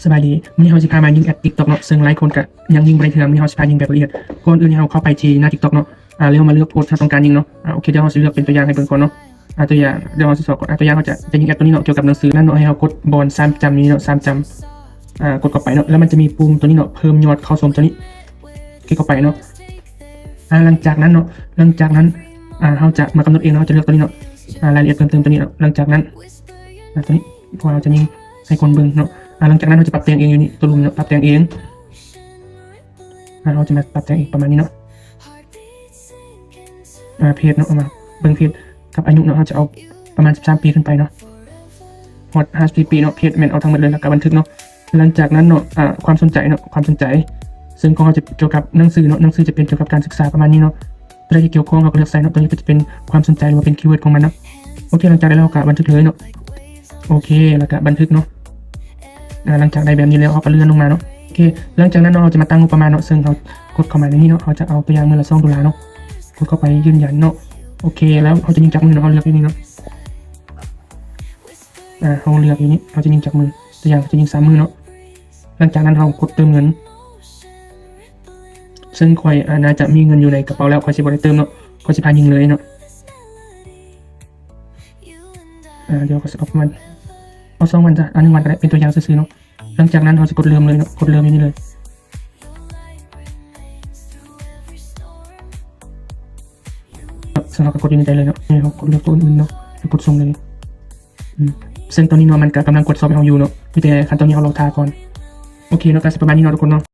สบายดีวันนี้เราจะพามายิงแอด TikTok เนาะซึ่งหลายคนก็ยังยิงบ่ได้เทื่อวันนี้เราจะพายิงแบบละเอียดก่อนอื่นเราเข้าไปที่หน้า TikTok เนาะเดี๋ยวมาเลือกโพสต์ที่เราต้องการยิงเนาะโอเคเดี๋ยวเราจะเลือกเป็นตัวอย่างให้เบิ่งก่อนเนาะตัวอย่างเดี๋ยวเราจะสอนก่อนตัวอย่างเขาจะยิงแอดตัวนี้เนาะเกี่ยวกับหนังสือนั่นเนาะให้เรากดบอล3จำนี้เนาะ3จำกดเข้าไปเนาะแล้วมันจะมีปุ่มตัวนี้เนาะเพิ่มยอดเข้าชมตัวนี้คลิกเข้าไปเนาะหลังจากนั้นเราจะมากำหนดเองเนาะจะเลือกตัวนี้เนาะรายละเอียดเพิ่มเติมตัวนี้เนาะหลังจากนั้นตัวนี้พอเราจะยิงให้คนเบิ่งเนาะหลังจากนั้นเราจะปรับแต่งเองอยู่นี่ตัวรูมเนาะปรับแต่งเองเราจะมาปรับแต่งเองประมาณนี้เนาะเพจเนาะเอามาเบิ่งเพจกับอายุเนาะเราจะเอาประมาณ13ปีขึ้นไปเนาะฮอต50ปีเนาะเพจแม่นเอาทั้งหมดเลยแล้วก็บันทึกเนาะหลังจากนั้นเนาะความสนใจเนาะความสนใจซึ่งของเราจะเกี่ยวกับหนังสือเนาะหนังสือจะเป็นเกี่ยวกับการศึกษาประมาณนี้เนาะอะไรที่เกี่ยวข้องเราก็เลือกใส่เนาะตัวนี้ก็จะเป็นความสนใจหรือว่าเป็นคีย์เวิร์ดของมันเนาะโอเคหลังจากนั้นเราก็บันทึกเลยเนาะโอเคแล้วก็บันทึกเนาะหลังจากได้แบบนี้แล้วเราก็เลื่อนลงมาเนาะโอเคหลังจากนั้นเราจะมาตั้งงบประมาณเนาะซึ่งเรากดเข้ามาในนี้เนาะเราจะเอาตัวอย่างมือละ$2เนาะกดเข้าไปยืนยันเนาะโอเคแล้วเราจะยิงจากมือเนาะเราเลือกที่นี่เนาะเราเลือกอย่างนี้เราจะยิงจากมือตัวอย่างจะยิง3มือเนาะหลังจากนั้นเรากดเติมเงินซึ่งคอยน่าจะมีเงินอยู่ในกระเป๋าแล้วคอยสิบได้เติมเนาะคอยสิพายิงเลยเนาะเดี๋ยวก็จะเอาประมาณเอา2 วันจ้ะ1 วันก็ได้เป็นตัวอย่างซื้อๆเนาะหลังจากนั้นเราจะกดเริ่มเลยเนาะกดเริ่มอย่างนี้เลยซึ่งเราก็กดอยู่ในใจเลยเนาะนี่เรากดเลือกตัวอื่นเนาะแล้วกดส่งเลยซึ่งตอนนี้เนาะมันกำลังกดสอบให้เราอยู่เนาะมีแต่ขั้นตอนนี้เราทาก่อนโอเคเนาะก็ประมาณนี้เนาะทุกคนเนาะ